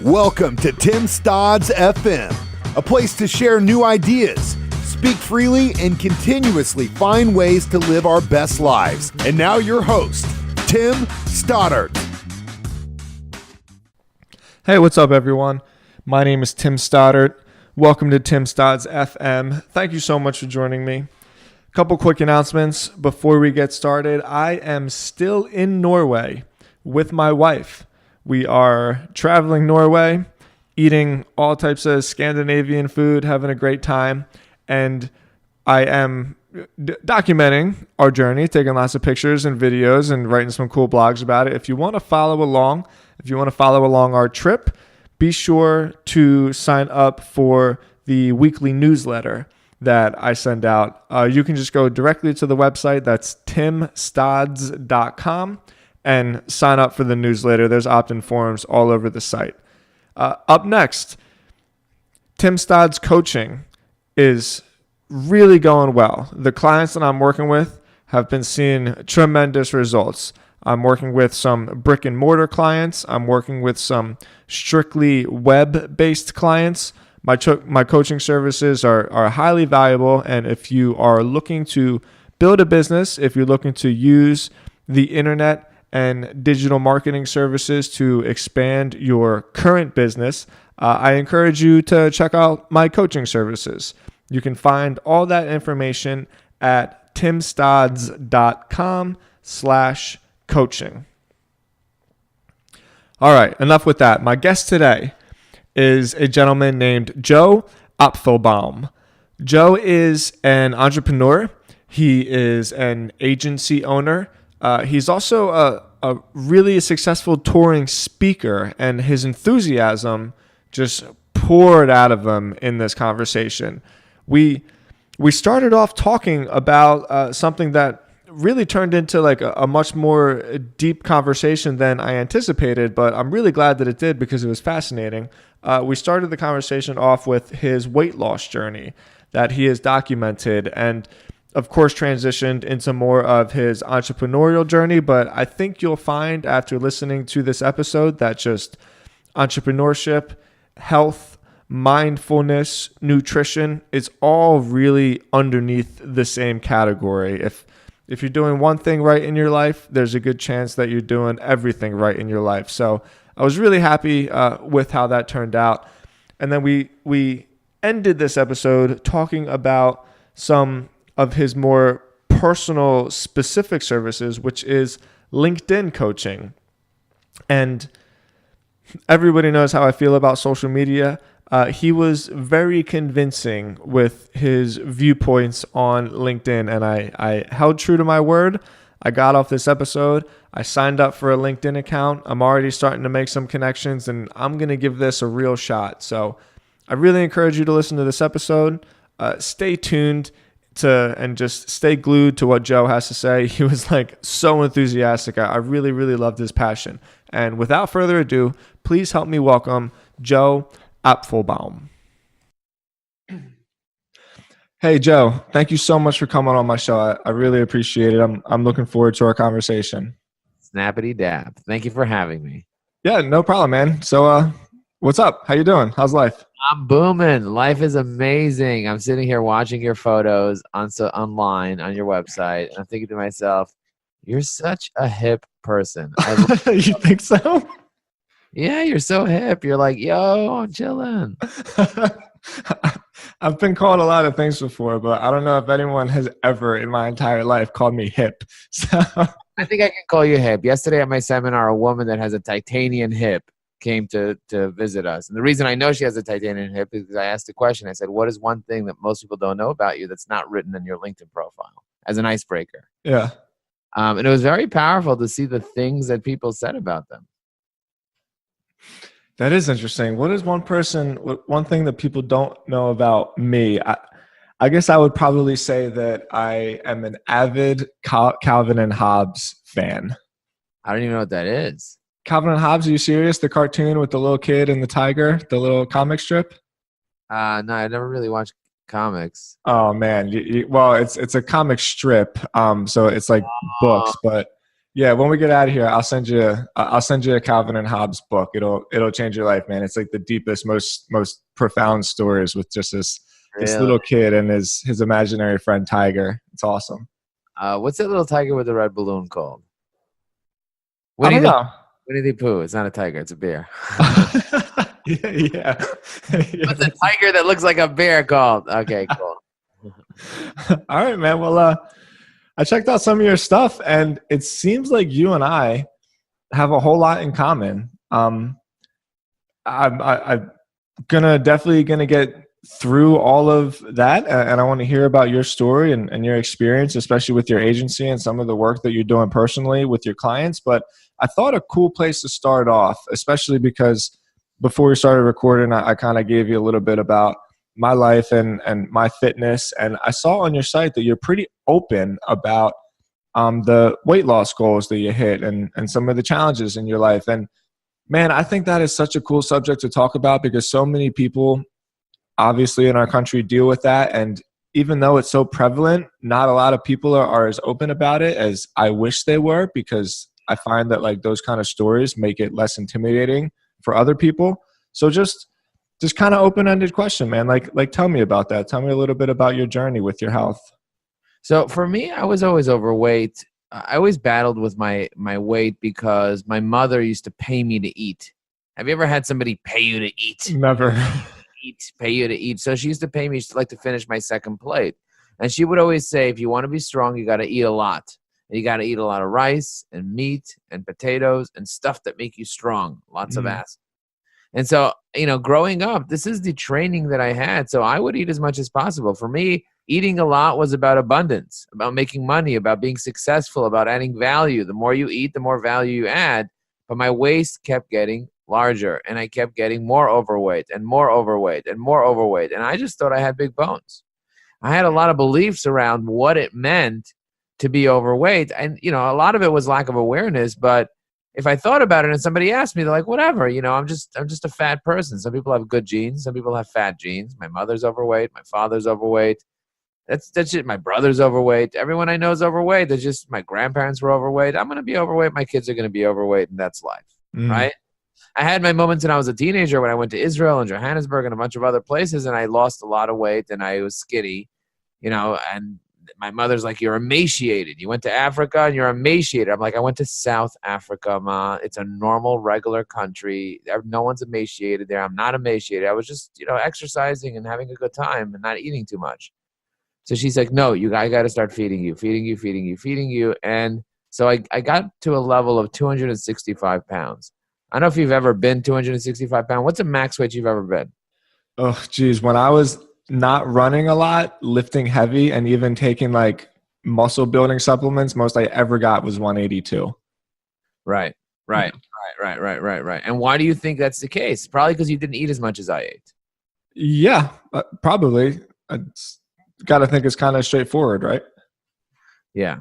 Welcome to Tim Stodd's FM, a place to share new ideas, speak freely, and continuously find ways to live our best lives. And now your host, Tim Stoddard. Hey, what's up, everyone? My name is Tim Stoddard. Welcome to Tim Stodd's FM. Thank you so much for joining me. A couple quick announcements before we get started. I am still in Norway with my wife. We are traveling Norway, eating all types of Scandinavian food, having a great time, and I am documenting our journey, taking lots of pictures and videos and writing some cool blogs about it. If you want to follow along our trip, be sure to sign up for the weekly newsletter that I send out. You can just go directly to the website. That's timstodds.com. and sign up for the newsletter. There's opt-in forms all over the site. Up next, Tim Stodd's coaching is really going well. The clients that I'm working with have been seeing tremendous results. I'm working with some brick and mortar clients. I'm working with some strictly web-based clients. My coaching services are highly valuable, and if you are looking to build a business, if you're looking to use the internet and digital marketing services to expand your current business, I encourage you to check out my coaching services. You can find all that information at timstodds.com/coaching. All right, enough with that. My guest today is a gentleman named Joe Apfelbaum. Joe is an entrepreneur. He is an agency owner. He's also a really successful touring speaker, and his enthusiasm just poured out of him in this conversation. We started off talking about something that really turned into like a much more deep conversation than I anticipated, but I'm really glad that it did because it was fascinating. We started the conversation off with his weight loss journey that he has documented, and of course, transitioned into more of his entrepreneurial journey. But I think you'll find after listening to this episode that just entrepreneurship, health, mindfulness, nutrition is all really underneath the same category. If you're doing one thing right in your life, there's a good chance that you're doing everything right in your life. So I was really happy with how that turned out. And then we ended this episode talking about some of his more personal specific services, which is LinkedIn coaching. And everybody knows how I feel about social media. He was very convincing with his viewpoints on LinkedIn, and I held true to my word. I got off this episode. I signed up for a LinkedIn account. I'm already starting to make some connections, and I'm going to give this a real shot. So I really encourage you to listen to this episode. Stay tuned and just stay glued to what Joe has to say. He was like so enthusiastic. I really, really loved his passion. And without further ado, please help me welcome Joe Apfelbaum. Hey, Joe, thank you so much for coming on my show. I really appreciate it. I'm looking forward to our conversation. Snappity dab. Thank you for having me. Yeah, no problem, man. So, what's up? How you doing? How's life? I'm booming. Life is amazing. I'm sitting here watching your photos online on your website, and I'm thinking to myself, you're such a hip person. You think so? Yeah, you're so hip. You're like, yo, I'm chilling. I've been called a lot of things before, but I don't know if anyone has ever in my entire life called me hip. So I think I can call you hip. Yesterday at my seminar, a woman that has a titanium hip came to visit us. And the reason I know she has a titanium hip is because I asked a question. I said, what is one thing that most people don't know about you that's not written in your LinkedIn profile as an icebreaker? Yeah. And it was very powerful to see the things that people said about them. That is interesting. What is one thing that people don't know about me? I guess I would probably say that I am an avid Calvin and Hobbes fan. I don't even know what that is. Calvin and Hobbes, are you serious? The cartoon with the little kid and the tiger, the little comic strip? No, I never really watched comics. Oh man, well, it's a comic strip, so it's like books, but Yeah, when we get out of here, I'll send you a Calvin and Hobbes book. It'll change your life, man. It's like the deepest, most profound stories with just this Really? little kid and his imaginary friend Tiger. It's awesome. What's that little tiger with the red balloon called? I Winnie don't the know. Winnie the Pooh. It's not a tiger. It's a bear. Yeah. What's a tiger that looks like a bear called? Okay, cool. All right, man. Well, I checked out some of your stuff, and it seems like you and I have a whole lot in common. I'm definitely gonna get through all of that, and I want to hear about your story and your experience, especially with your agency and some of the work that you're doing personally with your clients. But I thought a cool place to start off, especially because before we started recording, I kind of gave you a little bit about my life and my fitness, and I saw on your site that you're pretty open about the weight loss goals that you hit and some of the challenges in your life. And man, I think that is such a cool subject to talk about because so many people obviously in our country deal with that. And even though it's so prevalent, not a lot of people are as open about it as I wish they were, because I find that like those kind of stories make it less intimidating for other people. So just kind of open-ended question, man. Like tell me about that. Tell me a little bit about your journey with your health. So for me, I was always overweight. I always battled with my weight because my mother used to pay me to eat. Have you ever had somebody pay you to eat? Never. Pay you to eat. So she used to pay me to like to finish my second plate. And she would always say, if you want to be strong, you got to eat a lot. And you got to eat a lot of rice and meat and potatoes and stuff that make you strong. Lots of acid. And so, growing up, this is the training that I had. So I would eat as much as possible. For me, eating a lot was about abundance, about making money, about being successful, about adding value. The more you eat, the more value you add. But my waist kept getting larger, and I kept getting more overweight and more overweight and more overweight. And I just thought I had big bones. I had a lot of beliefs around what it meant to be overweight. And, a lot of it was lack of awareness. But if I thought about it and somebody asked me, they're like, whatever, I'm just a fat person. Some people have good genes. Some people have fat genes. My mother's overweight. My father's overweight. That's it. My brother's overweight. Everyone I know is overweight. That's just my grandparents were overweight. I'm going to be overweight. My kids are going to be overweight, and that's life, right? I had my moments when I was a teenager when I went to Israel and Johannesburg and a bunch of other places, and I lost a lot of weight, and I was skinny, and my mother's like, you're emaciated. You went to Africa and you're emaciated. I'm like, I went to South Africa, Ma. It's a normal, regular country. No one's emaciated there. I'm not emaciated. I was just, exercising and having a good time and not eating too much. So she's like, no, I got to start feeding you. And so I got to a level of 265 pounds. I don't know if you've ever been 265 pounds. What's the max weight you've ever been? Oh, geez. When I was not running a lot, lifting heavy, and even taking like muscle building supplements, most I ever got was 182. Right. And why do you think that's the case? Probably because you didn't eat as much as I ate. Yeah, probably. I got to think it's kind of straightforward, right? Yeah.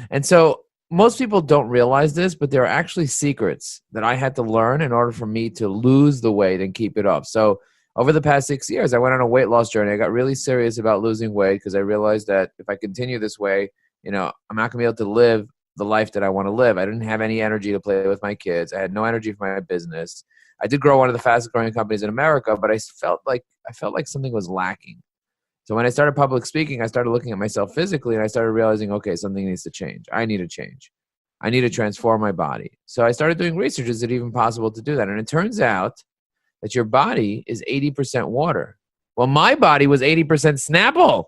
And so most people don't realize this, but there are actually secrets that I had to learn in order for me to lose the weight and keep it off. So over the past 6 years, I went on a weight loss journey. I got really serious about losing weight because I realized that if I continue this way, I'm not going to be able to live the life that I want to live. I didn't have any energy to play with my kids. I had no energy for my business. I did grow one of the fastest growing companies in America, but I felt like something was lacking. So when I started public speaking, I started looking at myself physically, and I started realizing, okay, something needs to change. I need a change. I need to transform my body. So I started doing research. Is it even possible to do that? And it turns out that your body is 80% water. Well, my body was 80% Snapple.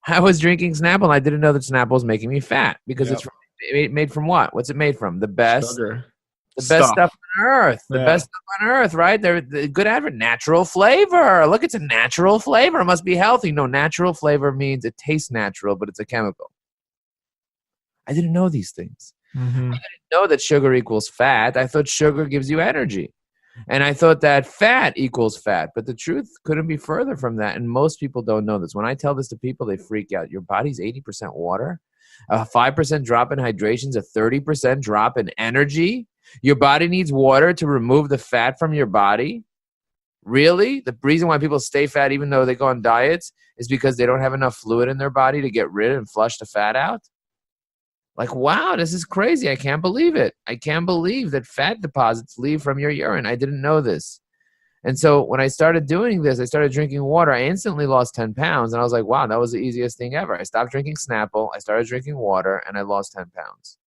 I was drinking Snapple, and I didn't know that Snapple was making me fat because it's made from what? What's it made from? The best Sugar. Best stuff on earth. The best stuff on earth, right? They're the good advert. Natural flavor. Look, it's a natural flavor. It must be healthy. No, natural flavor means it tastes natural, but it's a chemical. I didn't know these things. Mm-hmm. I didn't know that sugar equals fat. I thought sugar gives you energy. And I thought that fat equals fat. But the truth couldn't be further from that. And most people don't know this. When I tell this to people, they freak out. Your body's 80% water. A 5% drop in hydration is a 30% drop in energy. Your body needs water to remove the fat from your body. Really? The reason why people stay fat even though they go on diets is because they don't have enough fluid in their body to get rid and flush the fat out? Like, wow, this is crazy. I can't believe it. I can't believe that fat deposits leave from your urine. I didn't know this. And so when I started doing this, I started drinking water. I instantly lost 10 pounds. And I was like, wow, that was the easiest thing ever. I stopped drinking Snapple. I started drinking water and I lost 10 pounds.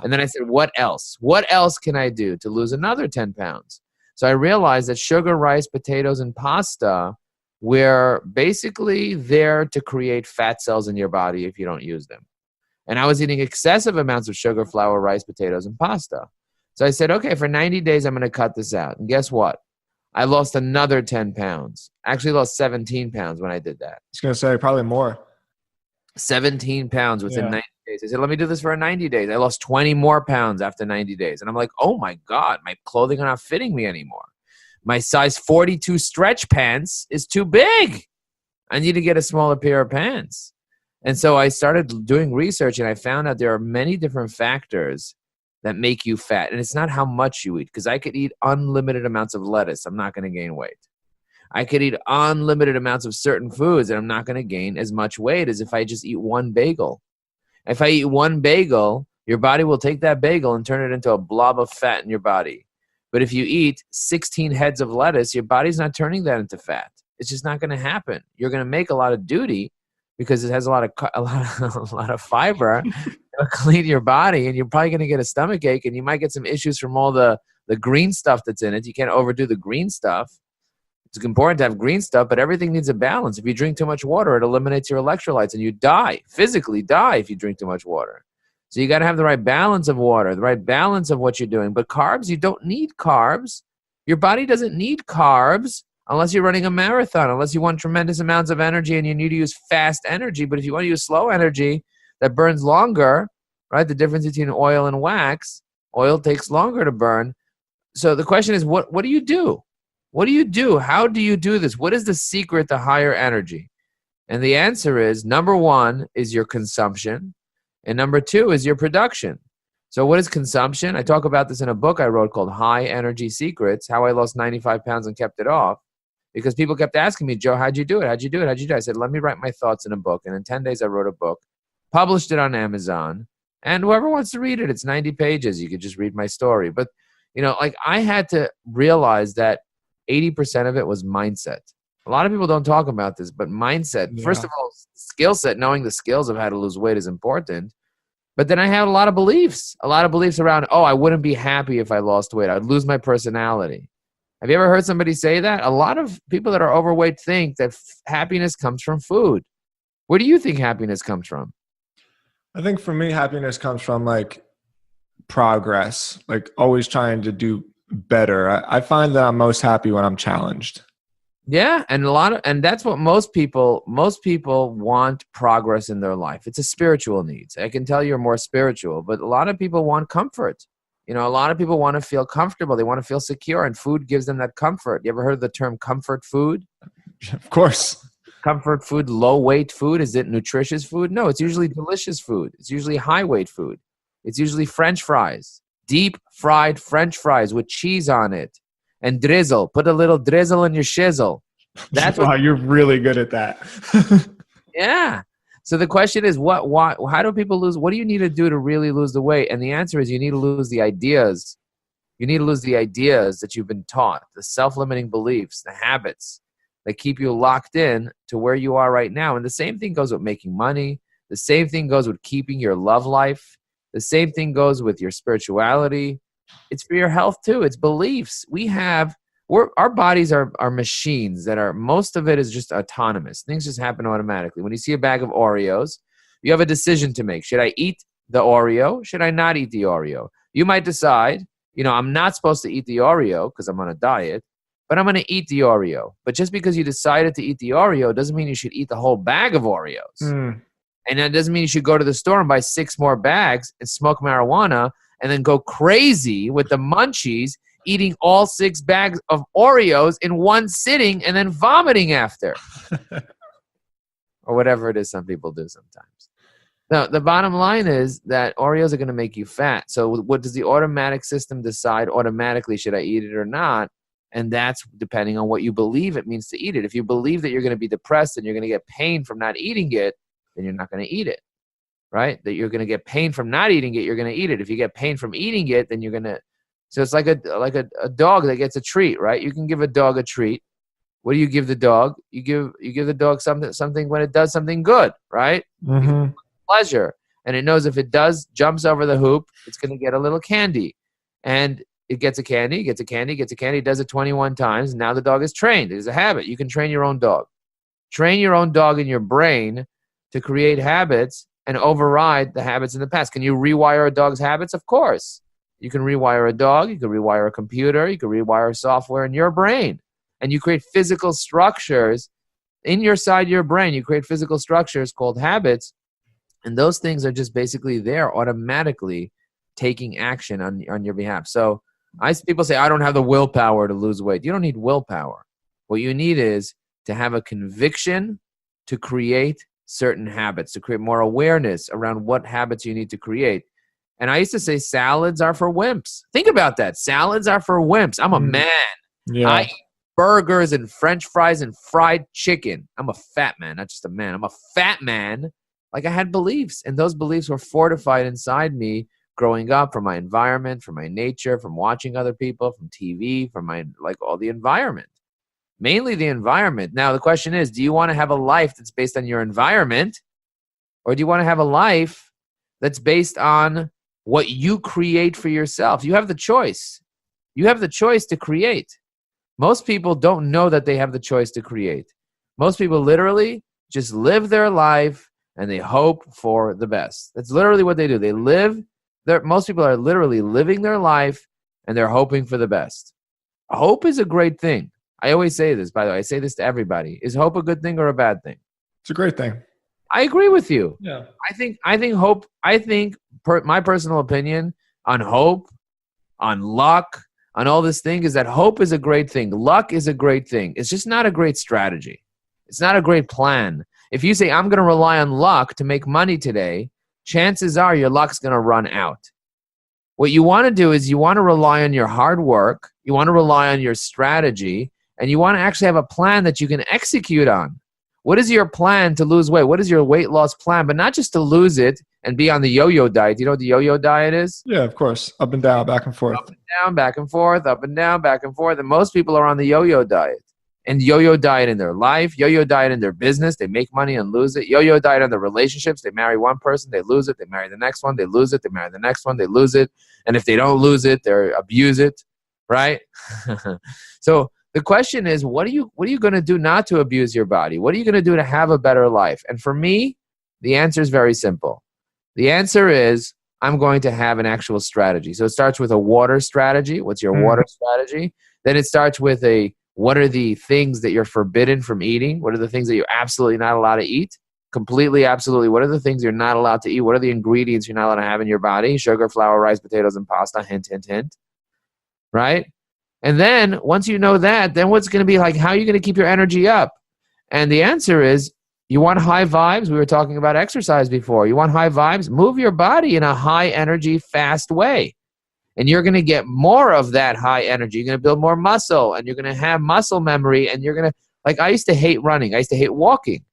And then I said, what else? What else can I do to lose another 10 pounds? So I realized that sugar, rice, potatoes, and pasta were basically there to create fat cells in your body if you don't use them. And I was eating excessive amounts of sugar, flour, rice, potatoes, and pasta. So I said, okay, for 90 days, I'm going to cut this out. And guess what? I lost another 10 pounds. I actually lost 17 pounds when I did that. I was going to say probably more. 17 pounds within 90 days. I said, let me do this for 90 days. I lost 20 more pounds after 90 days. And I'm like, oh my God, my clothing are not fitting me anymore. My size 42 stretch pants is too big. I need to get a smaller pair of pants. And so I started doing research and I found out there are many different factors that make you fat. And it's not how much you eat, because I could eat unlimited amounts of lettuce. I'm not going to gain weight. I could eat unlimited amounts of certain foods and I'm not going to gain as much weight as if I just eat one bagel. If I eat one bagel, your body will take that bagel and turn it into a blob of fat in your body. But if you eat 16 heads of lettuce, your body's not turning that into fat. It's just not going to happen. You're going to make a lot of duty because it has a lot of fiber. It'll clean your body, and you're probably going to get a stomach ache, and you might get some issues from all the green stuff that's in it. You can't overdo the green stuff. It's important to have green stuff, but everything needs a balance. If you drink too much water, it eliminates your electrolytes, and you physically die if you drink too much water. So you got to have the right balance of water, the right balance of what you're doing. But carbs, you don't need carbs. Your body doesn't need carbs unless you're running a marathon, unless you want tremendous amounts of energy and you need to use fast energy. But if you want to use slow energy that burns longer, right? The difference between oil and wax, oil takes longer to burn. So the question is, what do you do? What do you do? How do you do this? What is the secret to higher energy? And the answer is, number one is your consumption, and number two is your production. So what is consumption? I talk about this in a book I wrote called High Energy Secrets, How I Lost 95 Pounds and Kept It Off. Because people kept asking me, Joe, how'd you do it? How'd you do it? How'd you do it? I said, let me write my thoughts in a book. And in 10 days, I wrote a book, published it on Amazon. And whoever wants to read it, it's 90 pages. You could just read my story. But, I had to realize that 80% of it was mindset. A lot of people don't talk about this, but mindset, first of all, skill set, knowing the skills of how to lose weight is important. But then I had a lot of beliefs around, I wouldn't be happy if I lost weight. I'd lose my personality. Have you ever heard somebody say that? A lot of people that are overweight think that happiness comes from food. Where do you think happiness comes from? I think for me, happiness comes from progress, always trying to do better. I find that I'm most happy when I'm challenged. Yeah, and that's what most people want progress in their life. It's a spiritual need. I can tell you're more spiritual, but a lot of people want comfort. A lot of people want to feel comfortable. They want to feel secure, and food gives them that comfort. You ever heard of the term comfort food? Of course. Comfort food, low-weight food. Is it nutritious food? No, it's usually delicious food. It's usually high-weight food. It's usually French fries, deep-fried French fries with cheese on it and drizzle. Put a little drizzle in your shizzle. Wow, you're really good at that. Yeah. So the question is, how do people lose? What do you need to do to really lose the weight? And the answer is you need to lose the ideas. You need to lose the ideas that you've been taught, the self-limiting beliefs, the habits that keep you locked in to where you are right now. And the same thing goes with making money. The same thing goes with keeping your love life. The same thing goes with your spirituality. It's for your health too. It's beliefs. Our bodies are machines that are, most of it is just autonomous. Things just happen automatically. When you see a bag of Oreos, you have a decision to make. Should I eat the Oreo? Should I not eat the Oreo? You might decide, I'm not supposed to eat the Oreo because I'm on a diet, but I'm going to eat the Oreo. But just because you decided to eat the Oreo doesn't mean you should eat the whole bag of Oreos. And that doesn't mean you should go to the store and buy 6 more bags and smoke marijuana and then go crazy with the munchies, eating all 6 bags of Oreos in one sitting and then vomiting after. Or whatever it is some people do sometimes. Now, the bottom line is that Oreos are going to make you fat. So what does the automatic system decide automatically, should I eat it or not? And that's depending on what you believe it means to eat it. If you believe that you're going to be depressed and you're going to get pain from not eating it, then you're not going to eat it. right? That you're going to get pain from not eating it, you're going to eat it. If you get pain from eating it, then you're going to. So it's like a dog that gets a treat, right? You can give a dog a treat. What do you give the dog? You give the dog something when it does something good, right? Mm-hmm. Pleasure. And it knows if it jumps over the hoop, it's going to get a little candy. And it gets a candy, gets a candy, gets a candy, does it 21 times. And now the dog is trained. It is a habit. You can train your own dog. Train your own dog in your brain to create habits and override the habits in the past. Can you rewire a dog's habits? Of course. You can rewire a dog. You can rewire a computer. You can rewire software in your brain. And you create physical structures in your brain. You create physical structures called habits. And those things are just basically there automatically taking action on your behalf. So people say, I don't have the willpower to lose weight. You don't need willpower. What you need is to have a conviction to create certain habits, to create more awareness around what habits you need to create. And I used to say salads are for wimps. Think about that. Salads are for wimps. I'm a man. Yeah. I eat burgers and French fries and fried chicken. I'm a fat man, not just a man. I'm a fat man. Like I had beliefs, and those beliefs were fortified inside me growing up from my environment, from my nature, from watching other people, from TV, from all the environment. Mainly the environment. Now, the question is, do you want to have a life that's based on your environment, or do you want to have a life that's based on what you create for yourself? You have the choice. You have the choice to create. Most people don't know that they have the choice to create. Most people literally just live their life and they hope for the best. That's literally what they do. Most people are literally living their life and they're hoping for the best. Hope is a great thing. I always say this, by the way. I say this to everybody. Is hope a good thing or a bad thing? It's a great thing. I agree with you. Yeah. I think hope, my personal opinion on hope, on luck, on all this thing is that hope is a great thing. Luck is a great thing. It's just not a great strategy. It's not a great plan. If you say, I'm going to rely on luck to make money today, chances are your luck's going to run out. What you want to do is you want to rely on your hard work, you want to rely on your strategy, and you want to actually have a plan that you can execute on. What is your plan to lose weight? What is your weight loss plan? But not just to lose it and be on the yo-yo diet. Do you know what the yo-yo diet is? Yeah, of course. Up and down, back and forth. Up and down, back and forth, up and down, back and forth. And most people are on the yo-yo diet. And yo-yo diet in their life, yo-yo diet in their business, they make money and lose it. Yo-yo diet in their relationships, they marry one person, they lose it, they marry the next one, they lose it, they marry the next one, they lose it. And if they don't lose it, they abuse it, right? So the question is, what are you going to do not to abuse your body? What are you going to do to have a better life? And for me, the answer is very simple. The answer is, I'm going to have an actual strategy. So it starts with a water strategy. What's your water strategy? Then it starts with what are the things that you're forbidden from eating? What are the things that you're absolutely not allowed to eat? Completely, absolutely. What are the things you're not allowed to eat? What are the ingredients you're not allowed to have in your body? Sugar, flour, rice, potatoes, and pasta. Hint, hint, hint. Right? And then once you know that, then what's going to be like, how are you going to keep your energy up? And the answer is, you want high vibes? We were talking about exercise before. You want high vibes? Move your body in a high energy, fast way. And you're going to get more of that high energy. You're going to build more muscle, and you're going to have muscle memory, and you're going to, like, I used to hate running. I used to hate walking.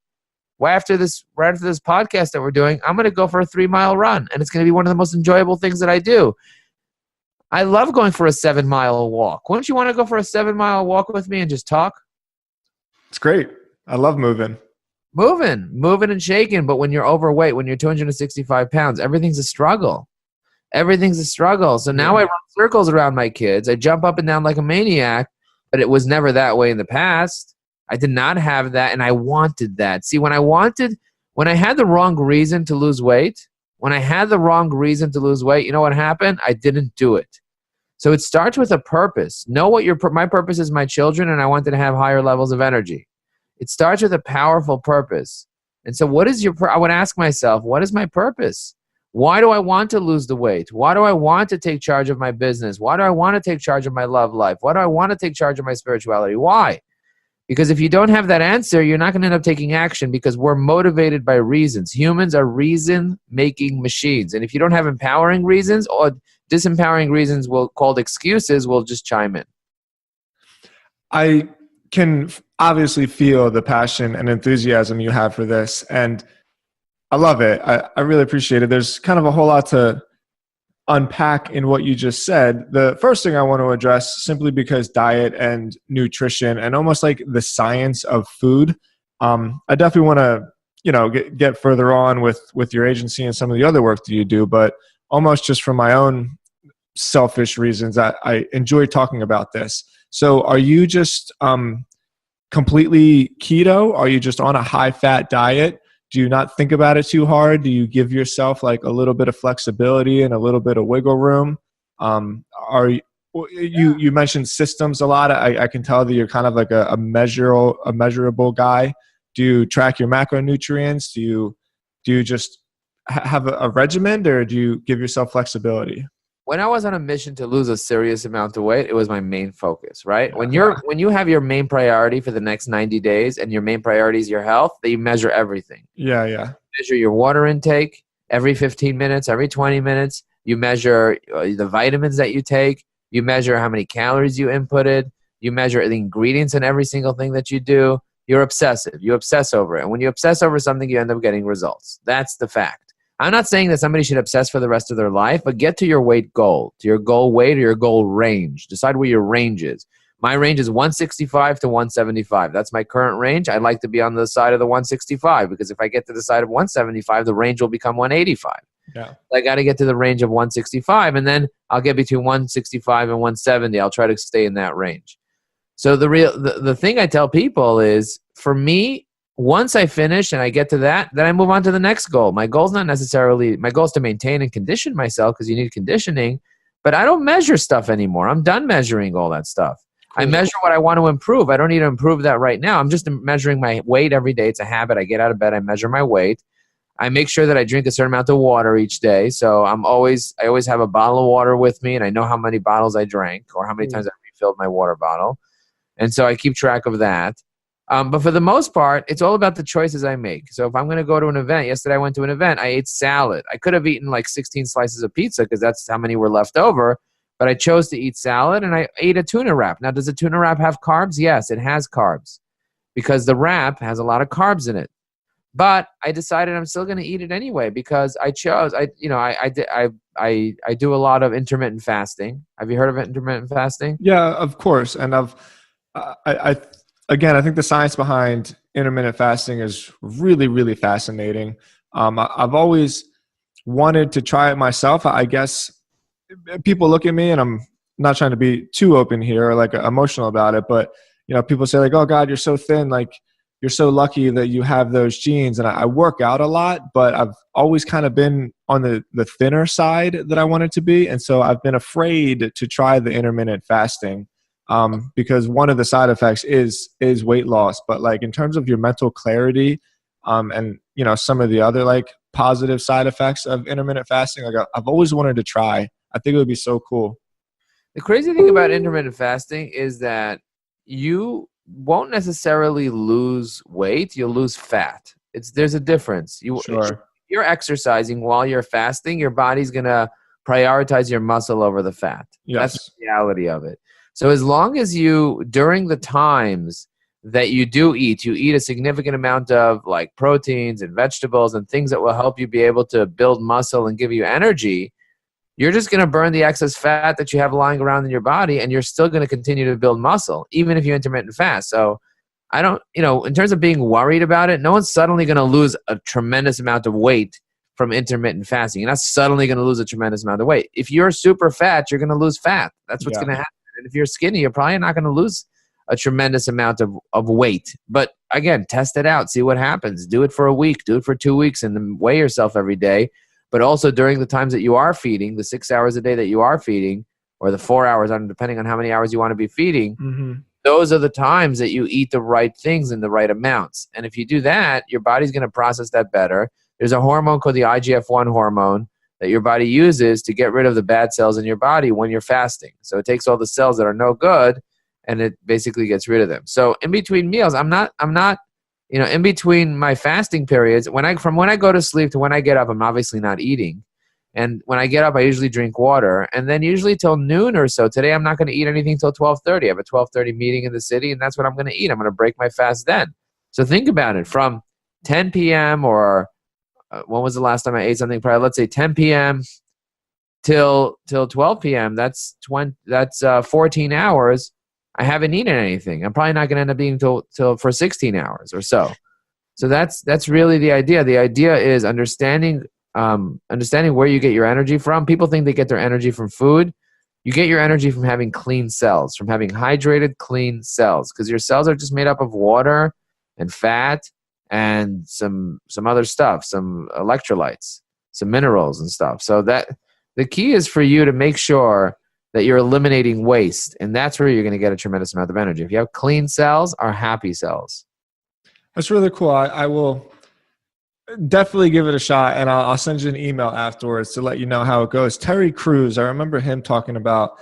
Right after this podcast that we're doing, I'm going to go for a 3-mile run, and it's going to be one of the most enjoyable things that I do. I love going for a 7-mile walk. Wouldn't you want to go for a 7-mile walk with me and just talk? It's great. I love moving. Moving and shaking. But when you're overweight, when you're 265 pounds, everything's a struggle. Everything's a struggle. So now I run circles around my kids. I jump up and down like a maniac, but it was never that way in the past. I did not have that, and I wanted that. See, when I had the wrong reason to lose weight, you know what happened? I didn't do it. So it starts with a purpose. Know what my purpose is, my children, and I wanted to have higher levels of energy. It starts with a powerful purpose. And so I would ask myself, what is my purpose? Why do I want to lose the weight? Why do I want to take charge of my business? Why do I want to take charge of my love life? Why do I want to take charge of my spirituality? Why? Because if you don't have that answer, you're not going to end up taking action, because we're motivated by reasons. Humans are reason-making machines. And if you don't have empowering reasons, or disempowering reasons called excuses, will just chime in. I can obviously feel the passion and enthusiasm you have for this. And I love it. I really appreciate it. There's kind of a whole lot to unpack in what you just said. The first thing I want to address, simply because diet and nutrition and almost like the science of food, I definitely want to, get further on with your agency and some of the other work that you do, but almost just from my own selfish reasons, I enjoy talking about this. So are you just completely keto? Are you just on a high fat diet? Do you not think about it too hard? Do you give yourself like a little bit of flexibility and a little bit of wiggle room? Are you mentioned systems a lot. I can tell that you're kind of like a measurable guy. Do you track your macronutrients? Do you just have a regimen, or do you give yourself flexibility? When I was on a mission to lose a serious amount of weight, it was my main focus, right? When you have your main priority for the next 90 days and your main priority is your health, then you measure everything. Yeah. Measure your water intake every 15 minutes, every 20 minutes. You measure the vitamins that you take. You measure how many calories you inputted. You measure the ingredients in every single thing that you do. You're obsessive. You obsess over it. And when you obsess over something, you end up getting results. That's the fact. I'm not saying that somebody should obsess for the rest of their life, but get to your weight goal, to your goal weight or your goal range. Decide where your range is. My range is 165 to 175. That's my current range. I'd like to be on the side of the 165 because if I get to the side of 175, the range will become 185. Yeah. I got to get to the range of 165, and then I'll get between 165 and 170. I'll try to stay in that range. So the thing I tell people is, for me, once I finish and I get to that, then I move on to the next goal. My goal is to maintain and condition myself, because you need conditioning, but I don't measure stuff anymore. I'm done measuring all that stuff. Cool. I measure what I want to improve. I don't need to improve that right now. I'm just measuring my weight every day. It's a habit. I get out of bed, I measure my weight. I make sure that I drink a certain amount of water each day. So I always have a bottle of water with me, and I know how many bottles I drank or how many times I refilled my water bottle. And so I keep track of that. But for the most part, it's all about the choices I make. So if I'm going to go to an event, yesterday I went to an event, I ate salad. I could have eaten like 16 slices of pizza because that's how many were left over. But I chose to eat salad, and I ate a tuna wrap. Now, does a tuna wrap have carbs? Yes, it has carbs because the wrap has a lot of carbs in it. But I decided I'm still going to eat it anyway because I chose. I do a lot of intermittent fasting. Have you heard of intermittent fasting? Yeah, of course. And Again, I think the science behind intermittent fasting is really, really fascinating. I've always wanted to try it myself. I guess people look at me, and I'm not trying to be too open here or like emotional about it, but people say like, "Oh God, you're so thin. Like you're so lucky that you have those genes." And I work out a lot, but I've always kind of been on the thinner side that I wanted to be, and so I've been afraid to try the intermittent fasting. Because one of the side effects is weight loss, but like in terms of your mental clarity, and some of the other like positive side effects of intermittent fasting, like I've always wanted to try. I think it would be so cool. The crazy thing about intermittent fasting is that you won't necessarily lose weight; you'll lose fat. There's a difference. You're exercising while you're fasting, your body's gonna prioritize your muscle over the fat. Yes. That's the reality of it. So as long as during the times that you do eat, you eat a significant amount of like proteins and vegetables and things that will help you be able to build muscle and give you energy, you're just going to burn the excess fat that you have lying around in your body, and you're still going to continue to build muscle, even if you intermittent fast. So I don't, in terms of being worried about it, no one's suddenly going to lose a tremendous amount of weight from intermittent fasting. You're not suddenly going to lose a tremendous amount of weight. If you're super fat, you're going to lose fat. That's what's going to happen. And if you're skinny, you're probably not going to lose a tremendous amount of weight. But again, test it out. See what happens. Do it for a week. Do it for 2 weeks, and then weigh yourself every day. But also during the times that you are feeding, the 6 hours a day that you are feeding, or the 4 hours, depending on how many hours you want to be feeding, those are the times that you eat the right things in the right amounts. And if you do that, your body's going to process that better. There's a hormone called the IGF-1 hormone that your body uses to get rid of the bad cells in your body when you're fasting. So it takes all the cells that are no good, and it basically gets rid of them. So in between meals, I'm not, in between my fasting periods, from when I go to sleep to when I get up, I'm obviously not eating. And when I get up, I usually drink water. And then usually till noon or so, today I'm not going to eat anything till 12:30. I have a 12:30 meeting in the city, and that's what I'm going to eat. I'm going to break my fast then. So think about it. From 10 p.m. or when was the last time I ate something? Probably, let's say 10 p.m. till 12 p.m. That's 14 hours. I haven't eaten anything. I'm probably not going to end up eating till for 16 hours or so. So that's really the idea. The idea is understanding where you get your energy from. People think they get their energy from food. You get your energy from having clean cells, from having hydrated, clean cells, because your cells are just made up of water and fat and some other stuff, some electrolytes, some minerals and stuff. So that the key is for you to make sure that you're eliminating waste, and that's where you're going to get a tremendous amount of energy. If you have clean cells, are happy cells. That's really cool. I will definitely give it a shot, and I'll send you an email afterwards to let you know how it goes. Terry Crews, I remember him talking about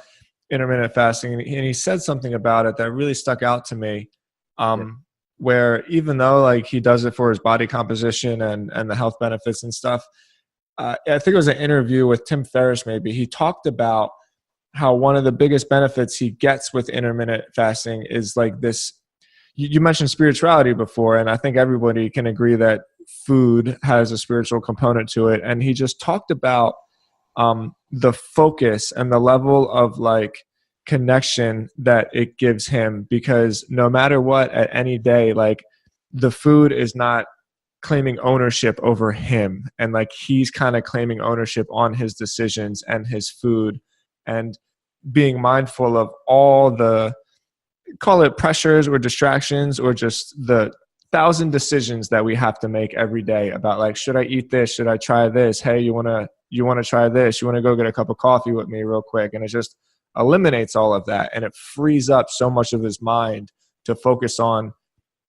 intermittent fasting, and he said something about it that really stuck out to me, where even though like he does it for his body composition and the health benefits and stuff, I think it was an interview with Tim Ferriss maybe, he talked about how one of the biggest benefits he gets with intermittent fasting is like this. You mentioned spirituality before, and I think everybody can agree that food has a spiritual component to it. And he just talked about the focus and the level of like connection that it gives him, because no matter what, at any day, like the food is not claiming ownership over him, and like he's kind of claiming ownership on his decisions and his food, and being mindful of all the, call it pressures or distractions or just the 1,000 decisions that we have to make every day about like, should I eat this? Should I try this? Hey, you want to try this? You want to go get a cup of coffee with me real quick? And it just eliminates all of that. And it frees up so much of his mind to focus on,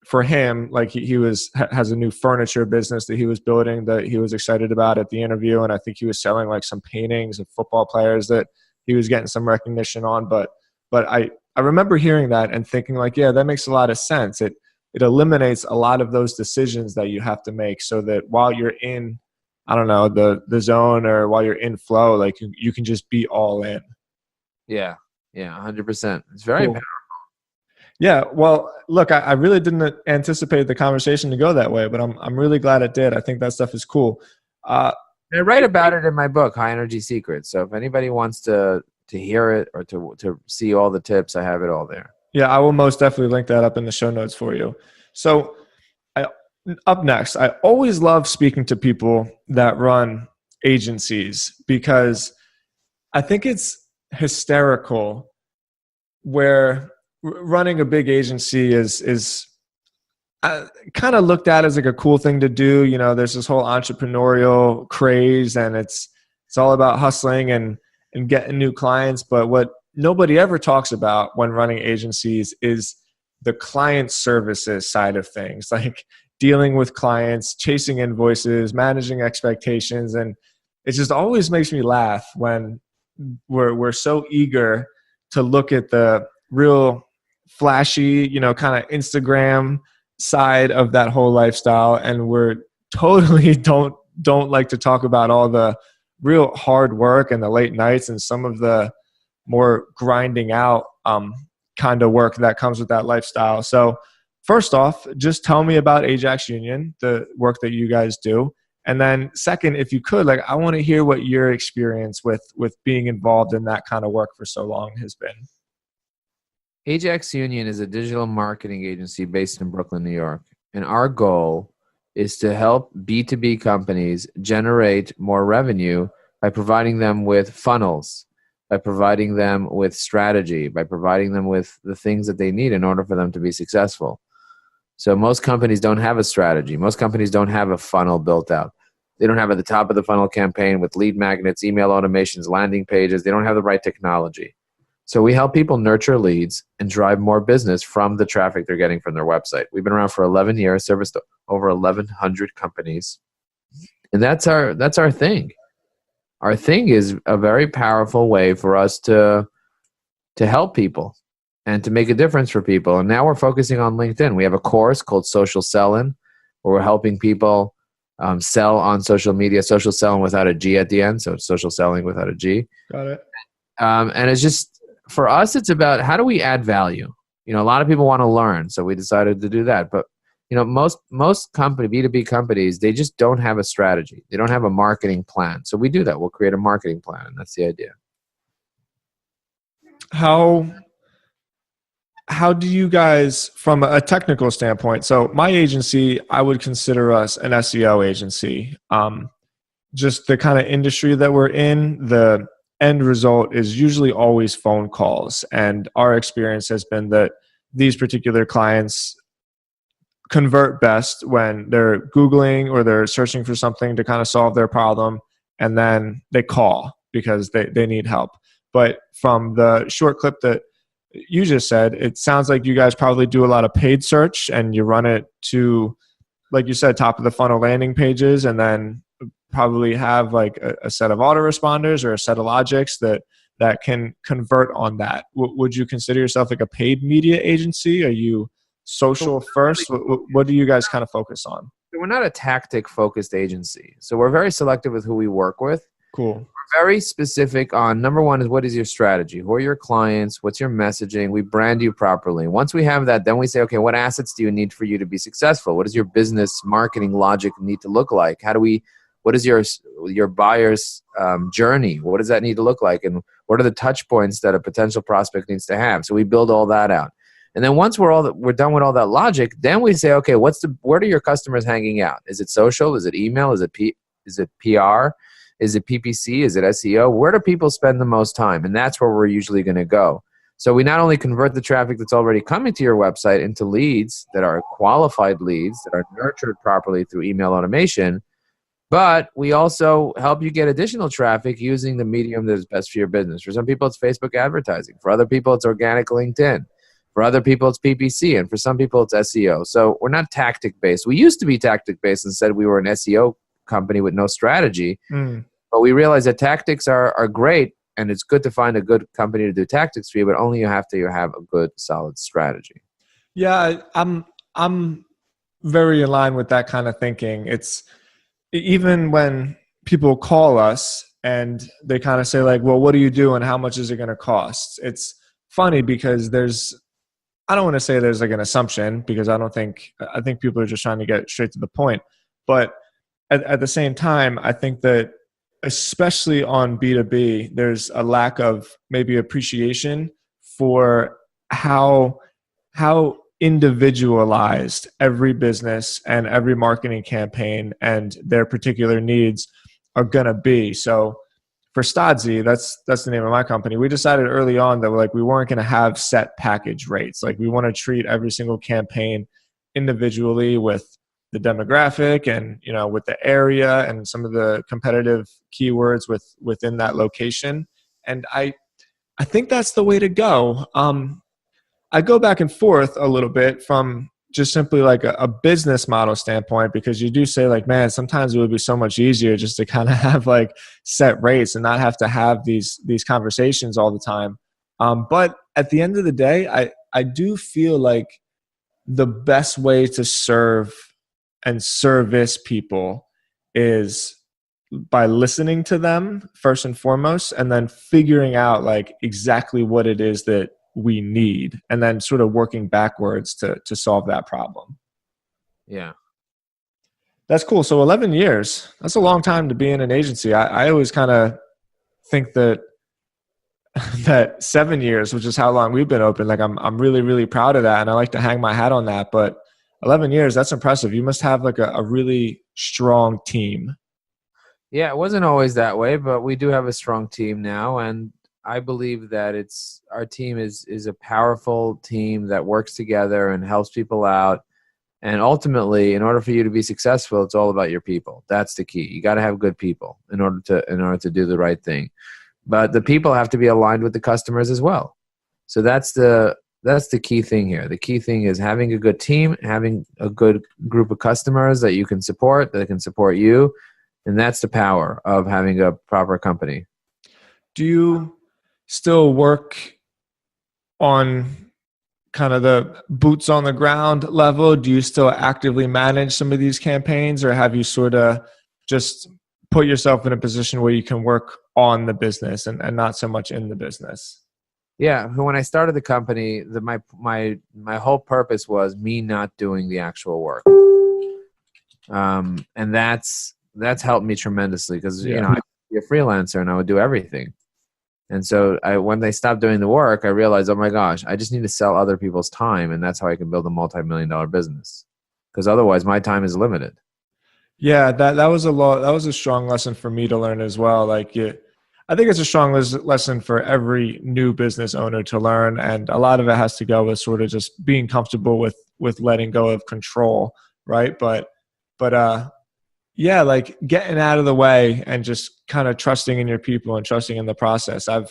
for him, like he has a new furniture business that he was building that he was excited about at the interview. And I think he was selling like some paintings of football players that he was getting some recognition on. But I remember hearing that and thinking like, yeah, that makes a lot of sense. It eliminates a lot of those decisions that you have to make, so that while you're in, I don't know, the zone, or while you're in flow, like you can just be all in. Yeah, 100%. It's very powerful. Yeah, well, look, I really didn't anticipate the conversation to go that way, but I'm really glad it did. I think that stuff is cool. I write about it in my book, High Energy Secrets. So if anybody wants to hear it or to see all the tips, I have it all there. Yeah, I will most definitely link that up in the show notes for you. So up next, I always love speaking to people that run agencies, because I think it's hysterical where running a big agency is kind of looked at as like a cool thing to do. You know, there's this whole entrepreneurial craze, and it's all about hustling and getting new clients. But what nobody ever talks about when running agencies is the client services side of things, like dealing with clients, chasing invoices, managing expectations. And it just always makes me laugh when we're so eager to look at the real flashy, you know, kind of Instagram side of that whole lifestyle, and we're totally don't like to talk about all the real hard work and the late nights and some of the more grinding out kind of work that comes with that lifestyle. So first off, just tell me about Ajax Union, the work that you guys do. And then second, if you could, like, I want to hear what your experience with being involved in that kind of work for so long has been. Ajax Union is a digital marketing agency based in Brooklyn, New York. And our goal is to help B2B companies generate more revenue by providing them with funnels, by providing them with strategy, by providing them with the things that they need in order for them to be successful. So most companies don't have a strategy. Most companies don't have a funnel built out. They don't have at the top of the funnel campaign with lead magnets, email automations, landing pages. They don't have the right technology. So we help people nurture leads and drive more business from the traffic they're getting from their website. We've been around for 11 years, serviced over 1,100 companies. And that's our thing. Our thing is a very powerful way for us to help people and to make a difference for people. And now we're focusing on LinkedIn. We have a course called Social Selling, where we're helping people sell on social media, social selling without a G at the end. So it's social selling without a G. Got it. And it's just, for us, it's about how do we add value? You know, a lot of people want to learn, so we decided to do that. But most B2B companies, they just don't have a strategy. They don't have a marketing plan. So we do that. We'll create a marketing plan. That's the idea. How do you guys, from a technical standpoint, so my agency, I would consider us an SEO agency. Just the kind of industry that we're in, the end result is usually always phone calls. And our experience has been that these particular clients convert best when they're Googling or they're searching for something to kind of solve their problem, and then they call because they need help. But from the short clip that you just said, it sounds like you guys probably do a lot of paid search and you run it to, like you said, top of the funnel landing pages, and then probably have like a set of autoresponders or a set of logics that can convert on that. Would you consider yourself like a paid media agency? Are you social first? What do you guys kind of focus on? We're not a tactic focused agency. So we're very selective with who we work with. Cool. We're very specific on, number one is, what is your strategy? Who are your clients? What's your messaging? We brand you properly. Once we have that, then we say, okay, what assets do you need for you to be successful? What does your business marketing logic need to look like? What is your buyer's journey? What does that need to look like? And what are the touch points that a potential prospect needs to have? So we build all that out. And then once we're done with all that logic, then we say, okay, where are your customers hanging out? Is it social? Is it email? Is it PR? Is it PPC? Is it SEO? Where do people spend the most time? And that's where we're usually going to go. So we not only convert the traffic that's already coming to your website into leads that are qualified leads that are nurtured properly through email automation, but we also help you get additional traffic using the medium that is best for your business. For some people, it's Facebook advertising. For other people, it's organic LinkedIn. For other people, it's PPC. And for some people, it's SEO. So we're not tactic-based. We used to be tactic-based and said we were an SEO company with no strategy. But we realized that tactics are great, and it's good to find a good company to do tactics for you, but only you have a good, solid strategy. Yeah, I'm very in line with that kind of thinking. It's even when people call us and they kind of say like, well, what do you do and how much is it going to cost? It's funny because I don't want to say there's like an assumption, because I think people are just trying to get straight to the point. But at the same time, I think that especially on B2B, there's a lack of maybe appreciation for how individualized every business and every marketing campaign and their particular needs are going to be. So for Stodzy, that's the name of my company, we decided early on that we weren't going to have set package rates. Like, we want to treat every single campaign individually with the demographic and, with the area and some of the competitive keywords within that location. And I think that's the way to go. I go back and forth a little bit from just simply like a business model standpoint, because you do say like, man, sometimes it would be so much easier just to kind of have like set rates and not have to have these conversations all the time. But at the end of the day, I do feel like the best way to serve and service people is by listening to them first and foremost, and then figuring out like exactly what it is that we need, and then sort of working backwards to solve that problem. Yeah. That's cool. So 11 years, that's a long time to be in an agency. I always kind of think that 7 years, which is how long we've been open, like I'm really, really proud of that. And I like to hang my hat on that, but 11 years, that's impressive. You must have like a really strong team. Yeah, it wasn't always that way, but we do have a strong team now. And I believe that our team is a powerful team that works together and helps people out. And ultimately, in order for you to be successful, it's all about your people. That's the key. You got to have good people in order to do the right thing. But the people have to be aligned with the customers as well. So that's the key thing here. The key thing is having a good team, having a good group of customers that you can support, that can support you. And that's the power of having a proper company. Do you still work on kind of the boots on the ground level? Do you still actively manage some of these campaigns, or have you sort of just put yourself in a position where you can work on the business and not so much in the business? Yeah, when I started the company, my whole purpose was me not doing the actual work, and that's helped me tremendously because Yeah. I'd be a freelancer and I would do everything. And so when they stopped doing the work, I realized, oh my gosh, I just need to sell other people's time, and that's how I can build a multi-million-dollar business. Because otherwise, my time is limited. Yeah, that was a lot. That was a strong lesson for me to learn as well. I think it's a strong lesson for every new business owner to learn, and a lot of it has to go with sort of just being comfortable with letting go of control, right? But yeah, like getting out of the way and just kind of trusting in your people and trusting in the process. I've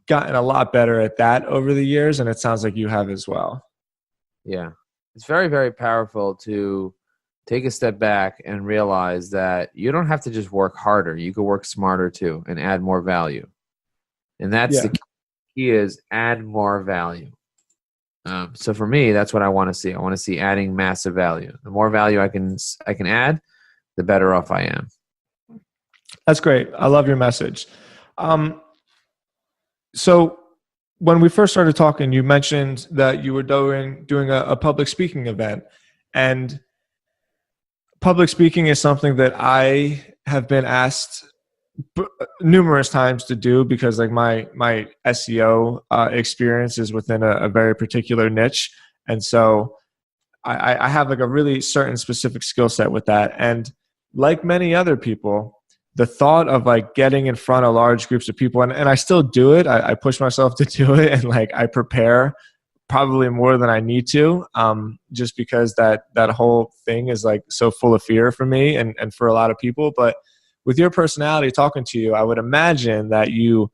gotten a lot better at that over the years, and it sounds like you have as well. Yeah, it's very, very powerful to take a step back and realize that you don't have to just work harder. You can work smarter too and add more value. And that's Yeah. the key is add more value. So for me, that's what I want to see. I want to see adding massive value. The more value I can add, the better off I am. That's great. I love your message. So when we first started talking, you mentioned that you were doing a public speaking event, and public speaking is something that I have been asked numerous times to do because like my SEO experience is within a very particular niche, and so I have like a really certain specific skill set with that. And like many other people, the thought of like getting in front of large groups of people, and I still do it. I push myself to do it, and like I prepare probably more than I need to, just because that whole thing is like so full of fear for me and for a lot of people. But with your personality, talking to you, I would imagine that you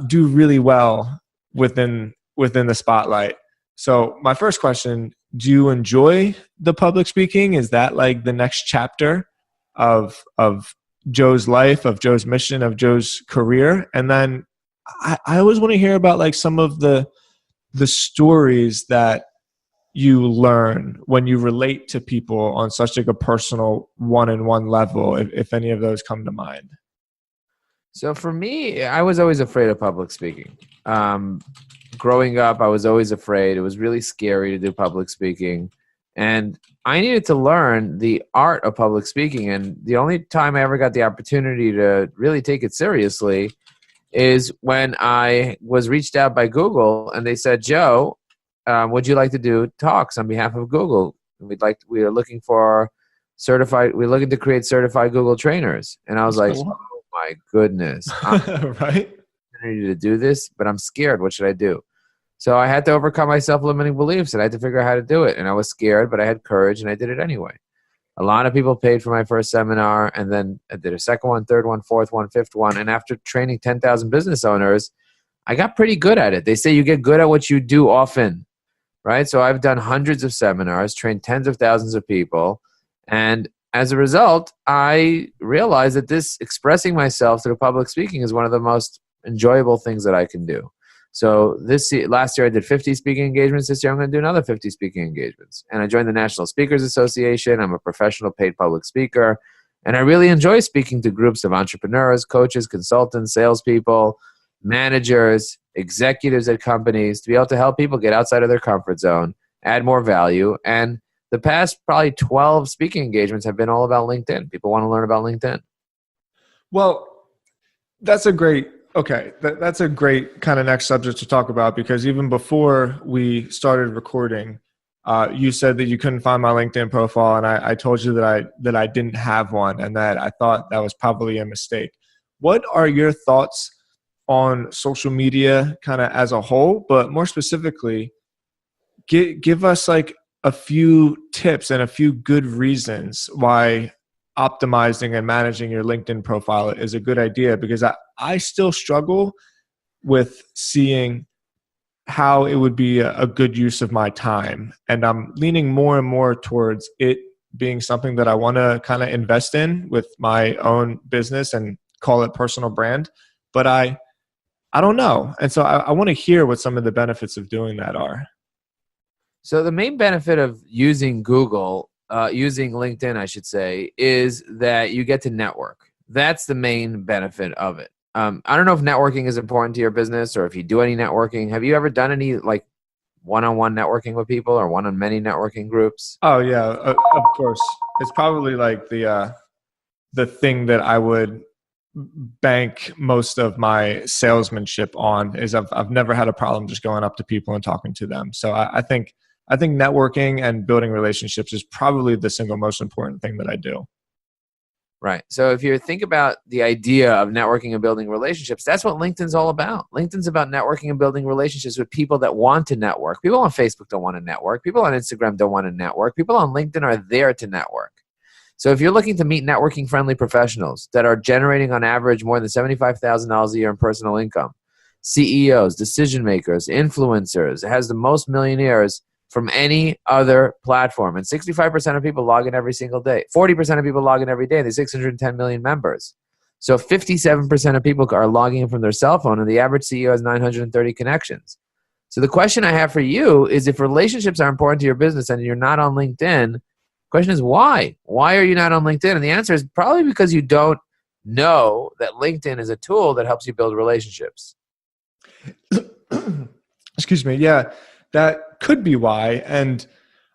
do really well within the spotlight. So my first question, do you enjoy the public speaking? Is that like the next chapter of Joe's life, of Joe's mission, of Joe's career? And then I always want to hear about like some of the stories that you learn when you relate to people on such like a personal one-on-one level, if any of those come to mind. So for me, I was always afraid of public speaking. Growing up, I was always afraid. It was really scary to do public speaking. And I needed to learn the art of public speaking. And the only time I ever got the opportunity to really take it seriously is when I was reached out by Google and they said, Joe, would you like to do talks on behalf of Google? We're looking to create certified Google trainers. And I was like, oh my goodness, I'm Right? ready to do this, but I'm scared. What should I do? So I had to overcome my self-limiting beliefs and I had to figure out how to do it. And I was scared, but I had courage and I did it anyway. A lot of people paid for my first seminar, and then I did a second one, third one, fourth one, fifth one. And after training 10,000 business owners, I got pretty good at it. They say you get good at what you do often, right? So I've done hundreds of seminars, trained tens of thousands of people. And as a result, I realized that this expressing myself through public speaking is one of the most enjoyable things that I can do. So last year I did 50 speaking engagements. This year I'm going to do another 50 speaking engagements. And I joined the National Speakers Association. I'm a professional paid public speaker. And I really enjoy speaking to groups of entrepreneurs, coaches, consultants, salespeople, managers, executives at companies to be able to help people get outside of their comfort zone, add more value. And the past probably 12 speaking engagements have been all about LinkedIn. People want to learn about LinkedIn. Well, that's a great kind of next subject to talk about, because even before we started recording, you said that you couldn't find my LinkedIn profile, and I told you that I didn't have one, and that I thought that was probably a mistake. What are your thoughts on social media kind of as a whole, but more specifically, give us like a few tips and a few good reasons why optimizing and managing your LinkedIn profile is a good idea, because I still struggle with seeing how it would be a good use of my time. And I'm leaning more and more towards it being something that I want to kind of invest in with my own business and call it personal brand. But I don't know. And so I want to hear what some of the benefits of doing that are. So the main benefit of using using LinkedIn, I should say, is that you get to network. That's the main benefit of it. I don't know if networking is important to your business or if you do any networking. Have you ever done any like one-on-one networking with people or one-on-many networking groups? Oh yeah, of course. It's probably like the thing that I would bank most of my salesmanship on is I've never had a problem just going up to people and talking to them. So I think networking and building relationships is probably the single most important thing that I do. Right. So if you think about the idea of networking and building relationships, that's what LinkedIn's all about. LinkedIn's about networking and building relationships with people that want to network. People on Facebook don't want to network. People on Instagram don't want to network. People on LinkedIn are there to network. So if you're looking to meet networking friendly professionals that are generating on average more than $75,000 a year in personal income, CEOs, decision makers, influencers, it has the most millionaires from any other platform. And 65% of people log in every single day. 40% of people log in every day. There's 610 million members. So 57% of people are logging in from their cell phone, and the average CEO has 930 connections. So the question I have for you is, if relationships are important to your business and you're not on LinkedIn, the question is why? Why are you not on LinkedIn? And the answer is probably because you don't know that LinkedIn is a tool that helps you build relationships. Excuse me. Yeah, that could be why. And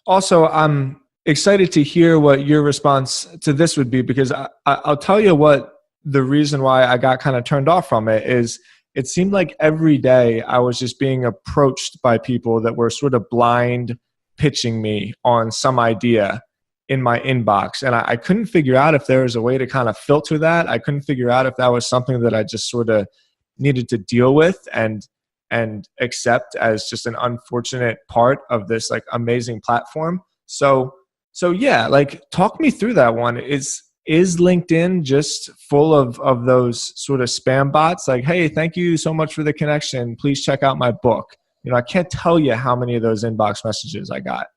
also, I'm excited to hear what your response to this would be, because I'll tell you what the reason why I got kind of turned off from it is. It seemed like every day I was just being approached by people that were sort of blind pitching me on some idea in my inbox. And I couldn't figure out if there was a way to kind of filter that. I couldn't figure out if that was something that I just sort of needed to deal with and accept as just an unfortunate part of this like amazing platform. So yeah, like talk me through that one. Is LinkedIn just full of those sort of spam bots? Like, hey, thank you so much for the connection. Please check out my book. I can't tell you how many of those inbox messages I got.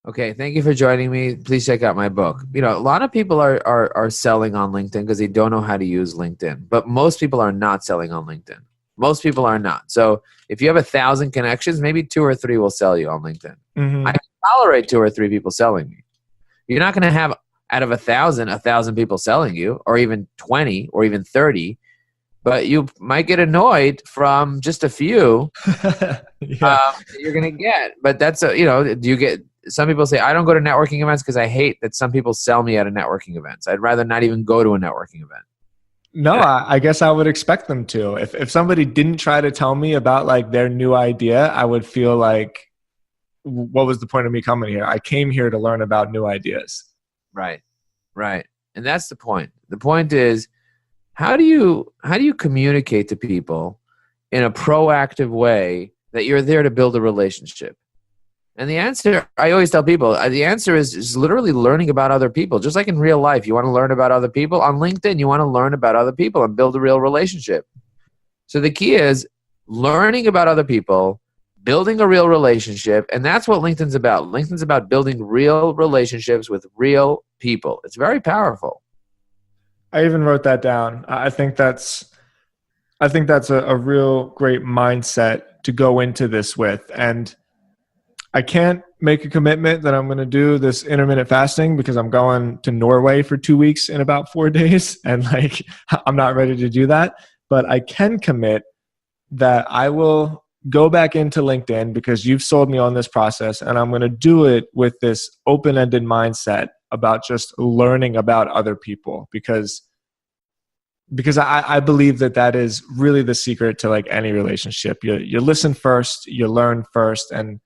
Okay, thank you for joining me. Please check out my book. A lot of people are selling on LinkedIn because they don't know how to use LinkedIn. But most people are not selling on LinkedIn. Most people are not. So if you have 1,000 connections, maybe 2 or 3 will sell you on LinkedIn. Mm-hmm. I can tolerate 2 or 3 people selling me. You're not going to have out of 1,000 people selling you, or even 20 or even 30, but you might get annoyed from just a few. You're going to get. But that's do you get? Some people say, I don't go to networking events because I hate that some people sell me at a networking events. I'd rather not even go to a networking event. No, I guess I would expect them to. If somebody didn't try to tell me about like their new idea, I would feel like, what was the point of me coming here? I came here to learn about new ideas. Right. And that's the point. The point is, how do you communicate to people in a proactive way that you're there to build a relationship? And the answer, I always tell people, the answer is literally learning about other people. Just like in real life, you want to learn about other people. On LinkedIn, you want to learn about other people and build a real relationship. So the key is learning about other people, building a real relationship, and that's what LinkedIn's about. LinkedIn's about building real relationships with real people. It's very powerful. I even wrote that down. I think that's a real great mindset to go into this with. And I can't make a commitment that I'm going to do this intermittent fasting because I'm going to Norway for 2 weeks in about 4 days. And like, I'm not ready to do that, but I can commit that I will go back into LinkedIn because you've sold me on this process, and I'm going to do it with this open-ended mindset about just learning about other people because I believe that is really the secret to like any relationship. You listen first, you learn first, and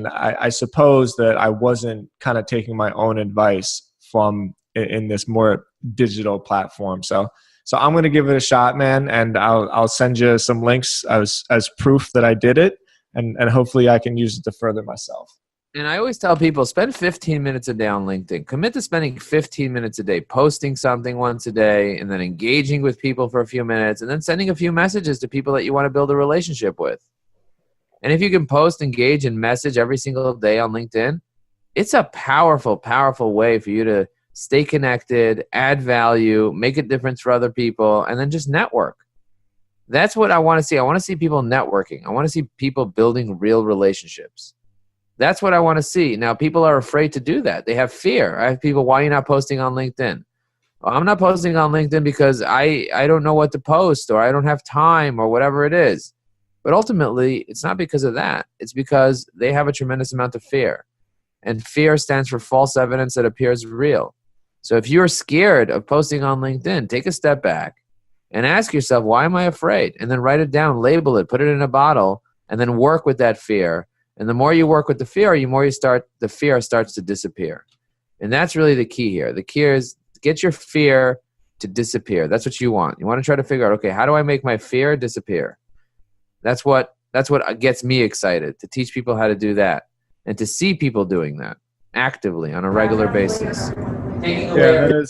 I suppose that I wasn't kind of taking my own advice from in this more digital platform. So I'm going to give it a shot, man, and I'll send you some links as proof that I did it, and hopefully I can use it to further myself. And I always tell people, spend 15 minutes a day on LinkedIn. Commit to spending 15 minutes a day, posting something once a day, and then engaging with people for a few minutes, and then sending a few messages to people that you want to build a relationship with. And if you can post, engage, and message every single day on LinkedIn, it's a powerful, powerful way for you to stay connected, add value, make a difference for other people, and then just network. That's what I want to see. I want to see people networking. I want to see people building real relationships. That's what I want to see. Now, people are afraid to do that. They have fear. I have people, why are you not posting on LinkedIn? I'm not posting on LinkedIn because I don't know what to post, or I don't have time, or whatever it is. But ultimately, it's not because of that. It's because they have a tremendous amount of fear. And fear stands for false evidence that appears real. So if you're scared of posting on LinkedIn, take a step back and ask yourself, why am I afraid? And then write it down, label it, put it in a bottle, and then work with that fear. And the more you work with the fear, the fear starts to disappear. And that's really the key here. The key is get your fear to disappear. That's what you want. You want to try to figure out, okay, how do I make my fear disappear? That's what gets me excited, to teach people how to do that and to see people doing that actively on a regular basis. Yeah,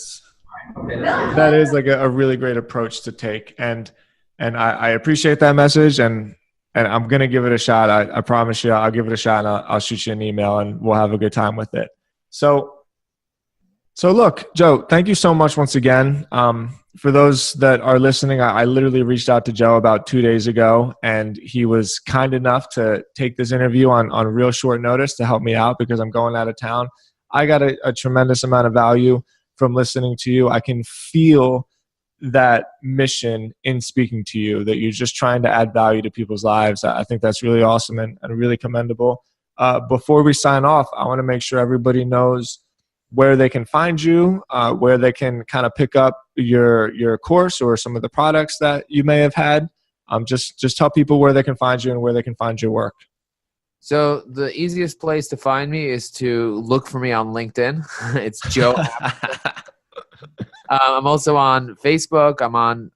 that is like a really great approach to take. And I appreciate that message, and I'm going to give it a shot. I promise you, I'll give it a shot, and I'll shoot you an email, and we'll have a good time with it. So look, Joe, thank you so much once again. For those that are listening, I literally reached out to Joe about 2 days ago, and he was kind enough to take this interview on real short notice to help me out because I'm going out of town. I got a tremendous amount of value from listening to you. I can feel that mission in speaking to you, that you're just trying to add value to people's lives. I think that's really awesome and really commendable. Before we sign off, I want to make sure everybody knows where they can find you, where they can kind of pick up your course or some of the products that you may have had. Just tell people where they can find you and where they can find your work. So the easiest place to find me is to look for me on LinkedIn. It's Joe. I'm also on Facebook.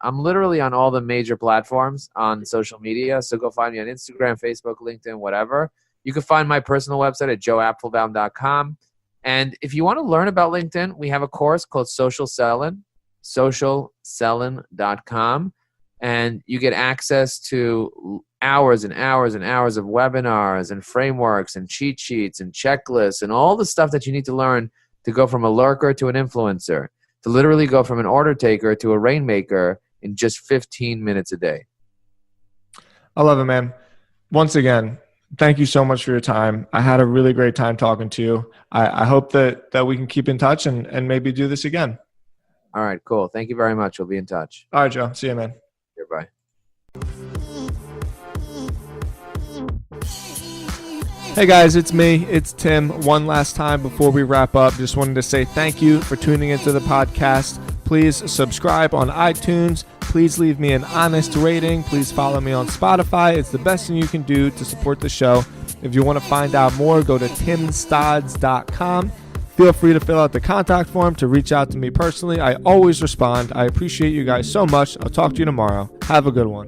I'm literally on all the major platforms on social media. So go find me on Instagram, Facebook, LinkedIn, whatever. You can find my personal website at joeapfelbaum.com. And if you want to learn about LinkedIn, we have a course called Social Sellin', socialsellin.com. And you get access to hours and hours and hours of webinars and frameworks and cheat sheets and checklists and all the stuff that you need to learn to go from a lurker to an influencer, to literally go from an order taker to a rainmaker in just 15 minutes a day. I love it, man. Once again, thank you so much for your time. I had a really great time talking to you. I hope that we can keep in touch and maybe do this again. All right, cool. Thank you very much. We'll be in touch. All right, Joe. See you, man. Goodbye. Hey guys, it's me. It's Tim. One last time before we wrap up, just wanted to say thank you for tuning into the podcast. Please subscribe on iTunes. Please leave me an honest rating. Please follow me on Spotify. It's the best thing you can do to support the show. If you want to find out more, go to timstods.com. Feel free to fill out the contact form to reach out to me personally. I always respond. I appreciate you guys so much. I'll talk to you tomorrow. Have a good one.